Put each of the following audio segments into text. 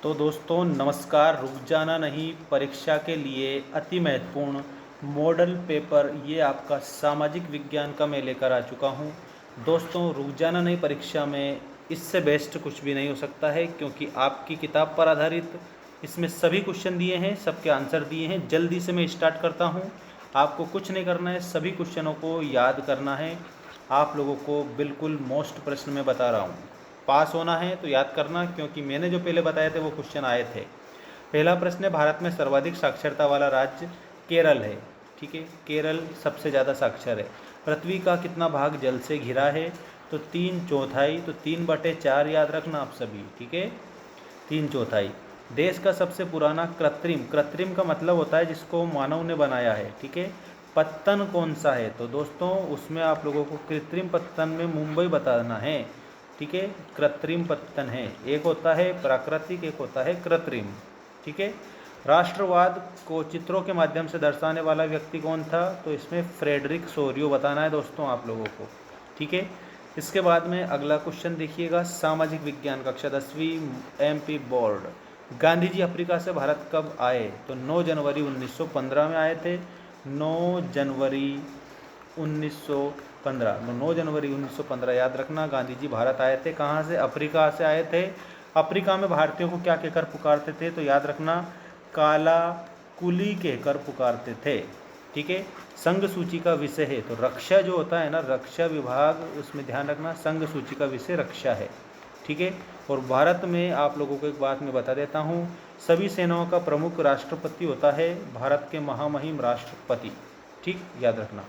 तो दोस्तों नमस्कार। रुक जाना नहीं परीक्षा के लिए अति महत्वपूर्ण मॉडल पेपर ये आपका सामाजिक विज्ञान का मैं लेकर आ चुका हूँ। दोस्तों रुक जाना नहीं परीक्षा में इससे बेस्ट कुछ भी नहीं हो सकता है, क्योंकि आपकी किताब पर आधारित इसमें सभी क्वेश्चन दिए हैं, सबके आंसर दिए हैं। जल्दी से मैं स्टार्ट करता हूँ। आपको कुछ नहीं करना है, सभी क्वेश्चनों को याद करना है। आप लोगों को बिल्कुल मोस्ट प्रश्न में बता रहा हूँ। पास होना है तो याद करना, क्योंकि मैंने जो पहले बताए थे वो क्वेश्चन आए थे। पहला प्रश्न है, भारत में सर्वाधिक साक्षरता वाला राज्य केरल है। ठीक है, केरल सबसे ज़्यादा साक्षर है। पृथ्वी का कितना भाग जल से घिरा है? तो 3/4। तो 3/4 याद रखना आप सभी। ठीक है, 3/4। देश का सबसे पुराना कृत्रिम, कृत्रिम का मतलब होता है जिसको मानव ने बनाया है। ठीक है, पत्तन कौन सा है? तो दोस्तों उसमें आप लोगों को कृत्रिम पत्तन में मुंबई बताना है। ठीक है, कृत्रिम पत्तन है। एक होता है प्राकृतिक, एक होता है कृत्रिम। ठीक है, राष्ट्रवाद को चित्रों के माध्यम से दर्शाने वाला व्यक्ति कौन था? तो इसमें फ्रेडरिक सोरियो बताना है दोस्तों आप लोगों को। ठीक है, इसके बाद में अगला क्वेश्चन देखिएगा, सामाजिक विज्ञान कक्षा 10वीं MP board. Gandhi ji Africa से भारत कब आए? तो 9 जनवरी 1915 में आए थे। 9 जनवरी 1915, 9 जनवरी 1915 याद रखना। गांधी जी भारत आए थे। कहाँ से? अफ्रीका से आए थे। अफ्रीका में भारतीयों को क्या कहकर पुकारते थे? तो याद रखना, काला कुली कहकर पुकारते थे। ठीक है, संघ सूची का विषय है तो रक्षा जो होता है ना, रक्षा विभाग, उसमें ध्यान रखना संघ सूची का विषय रक्षा है। ठीक है, और भारत में आप लोगों को एक बात मैं बता देता हूँ, सभी सेनाओं का प्रमुख राष्ट्रपति होता है भारत के महामहिम राष्ट्रपति। ठीक, याद रखना।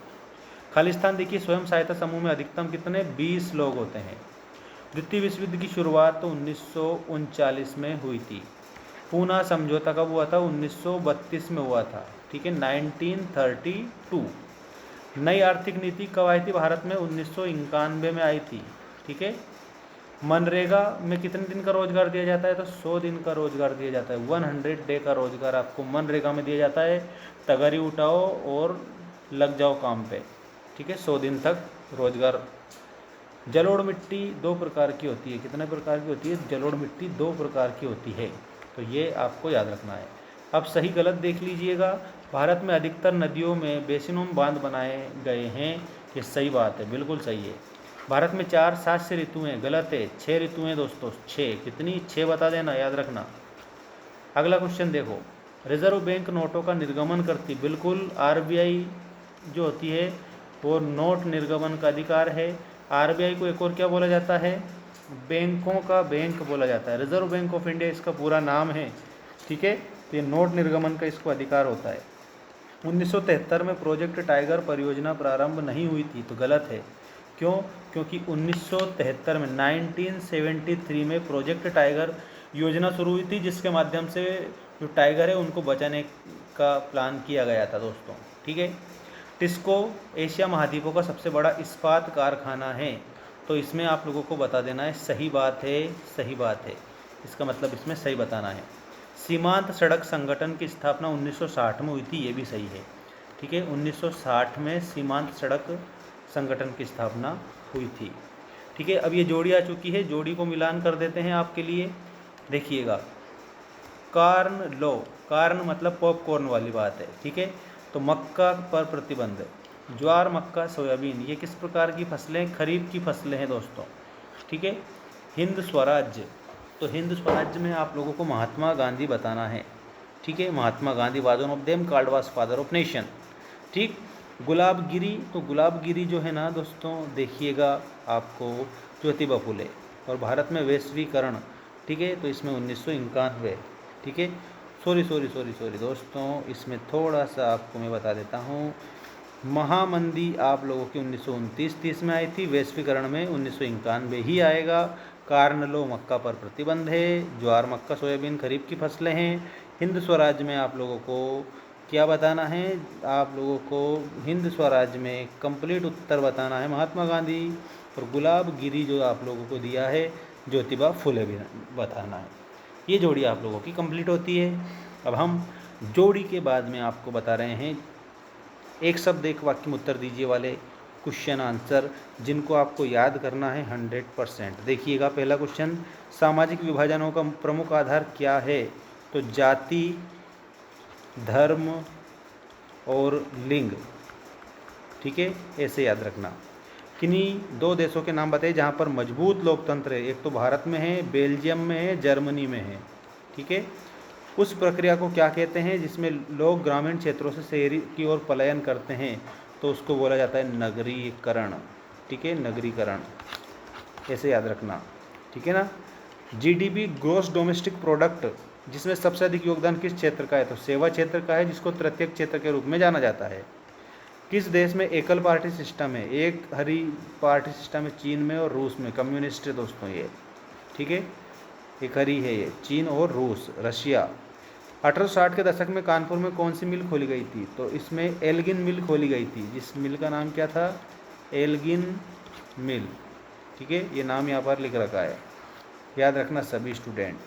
खालिस्तान देखिए, स्वयं सहायता समूह में अधिकतम कितने? 20 लोग होते हैं। द्वितीय विश्व युद्ध की शुरुआत तो 1939 में हुई थी। पूना समझौता कब हुआ था? 1932 में हुआ था। ठीक है, 1932। नई आर्थिक नीति कब आई थी भारत में? 1991 में आई थी। ठीक है, मनरेगा में कितने दिन का रोजगार दिया जाता है? तो 100 दिन का रोजगार दिया जाता है। 100 डे का रोजगार आपको मनरेगा में दिया जाता है। तगारी उठाओ और लग जाओ काम पे। ठीक है, 100 दिन तक रोजगार। जलोढ़ मिट्टी 2 प्रकार की होती है। कितने प्रकार की होती है? जलोढ़ मिट्टी 2 प्रकार की होती है, तो ये आपको याद रखना है। अब सही गलत देख लीजिएगा। भारत में अधिकतर नदियों में बेसिनों में बांध बनाए गए हैं, ये सही बात है, बिल्कुल सही है। भारत में 4 शास्य ऋतुएं, गलत है, 6 ऋतुएं दोस्तों, 6। कितनी? 6 बता देना, याद रखना। अगला क्वेश्चन देखो, रिजर्व बैंक नोटों का निर्गमन करती, बिल्कुल RBI जो होती है वो नोट निर्गमन का अधिकार है। RBI को एक और क्या बोला जाता है? बैंकों का बैंक बोला जाता है। रिजर्व बैंक ऑफ इंडिया इसका पूरा नाम है। ठीक है, तो ये नोट निर्गमन का इसको अधिकार होता है। 1973 में प्रोजेक्ट टाइगर परियोजना प्रारंभ नहीं हुई थी, तो गलत है। क्यों? क्योंकि 1973 में 1973 में प्रोजेक्ट टाइगर योजना शुरू हुई थी, जिसके माध्यम से जो टाइगर है उनको बचाने का प्लान किया गया था दोस्तों। ठीक है, टिस्को एशिया महाद्वीपों का सबसे बड़ा इस्पात कारखाना है, तो इसमें आप लोगों को बता देना है सही बात है, सही बात है, इसका मतलब इसमें सही बताना है। सीमांत सड़क संगठन की स्थापना 1960 में हुई थी, ये भी सही है। ठीक है, 1960 में सीमांत सड़क संगठन की स्थापना हुई थी। ठीक है, अब ये जोड़ी आ चुकी है, जोड़ी को मिलान कर देते हैं आपके लिए। देखिएगा, कार्न लो, कार्न मतलब पॉपकॉर्न वाली बात है। ठीक है, तो मक्का पर प्रतिबंध, ज्वार, मक्का, सोयाबीन, ये किस प्रकार की फसलें? खरीफ की फसलें हैं दोस्तों। ठीक है, हिंद स्वराज्य, तो हिंद स्वराज्य में आप लोगों को महात्मा गांधी बताना है। ठीक है, Mahatma Gandhi was one of them, called was father of nation. ठीक, गुलाबगिरी, तो गुलाबगिरी जो है ना दोस्तों, देखिएगा आपको ज्योतिबा फुले। और भारत में वैश्वीकरण, ठीक है, तो इसमें 1991। ठीक है, सॉरी दोस्तों, इसमें थोड़ा सा आपको मैं बता देता हूँ। महामंदी आप लोगों की 1929-30 में आई थी, वैश्वीकरण में 1991 ही आएगा। कार्न लो, मक्का पर प्रतिबंध है। ज्वार, मक्का, सोयाबीन खरीफ की फसलें हैं। हिंद स्वराज में आप लोगों को क्या बताना है? आप लोगों को हिंद स्वराज में कंप्लीट उत्तर बताना है महात्मा गांधी, और गुलाबगिरी जो आप लोगों को दिया है ज्योतिबा फुले भी बताना है। ये जोड़ी आप लोगों की कंप्लीट होती है। अब हम जोड़ी के बाद में आपको बता रहे हैं एक शब्द एक वाक्य में उत्तर दीजिए वाले क्वेश्चन आंसर जिनको आपको याद करना है 100%। देखिएगा पहला क्वेश्चन, सामाजिक विभाजनों का प्रमुख आधार क्या है? तो जाति, धर्म और लिंग। ठीक है, ऐसे याद रखना। किन्हीं 2 देशों के नाम बताइए जहाँ पर मजबूत लोकतंत्र है। एक तो भारत में है, बेल्जियम में है, जर्मनी में है। ठीक है, उस प्रक्रिया को क्या कहते हैं जिसमें लोग ग्रामीण क्षेत्रों से शहरी की ओर पलायन करते हैं? तो उसको बोला जाता है नगरीकरण। ठीक है, नगरीकरण, ऐसे याद रखना। ठीक है ना। जीडीपी, ग्रोस डोमेस्टिक प्रोडक्ट, जिसमें सबसे अधिक योगदान किस क्षेत्र का है? तो सेवा क्षेत्र का है, जिसको तृतीयक क्षेत्र के रूप में जाना जाता है। किस देश में एकल पार्टी सिस्टम है? एक हरी पार्टी सिस्टम है चीन में और रूस में। कम्युनिस्ट है दोस्तों ये। ठीक है, एक हरी है ये, चीन और रूस, रशिया। 1860 के दशक में कानपुर में कौन सी मिल खोली गई थी? तो इसमें एल्गिन मिल खोली गई थी, जिस मिल का नाम क्या था? एल्गिन मिल। ठीक है, ये नाम यहाँ पर लिख रखा है, याद रखना सभी स्टूडेंट।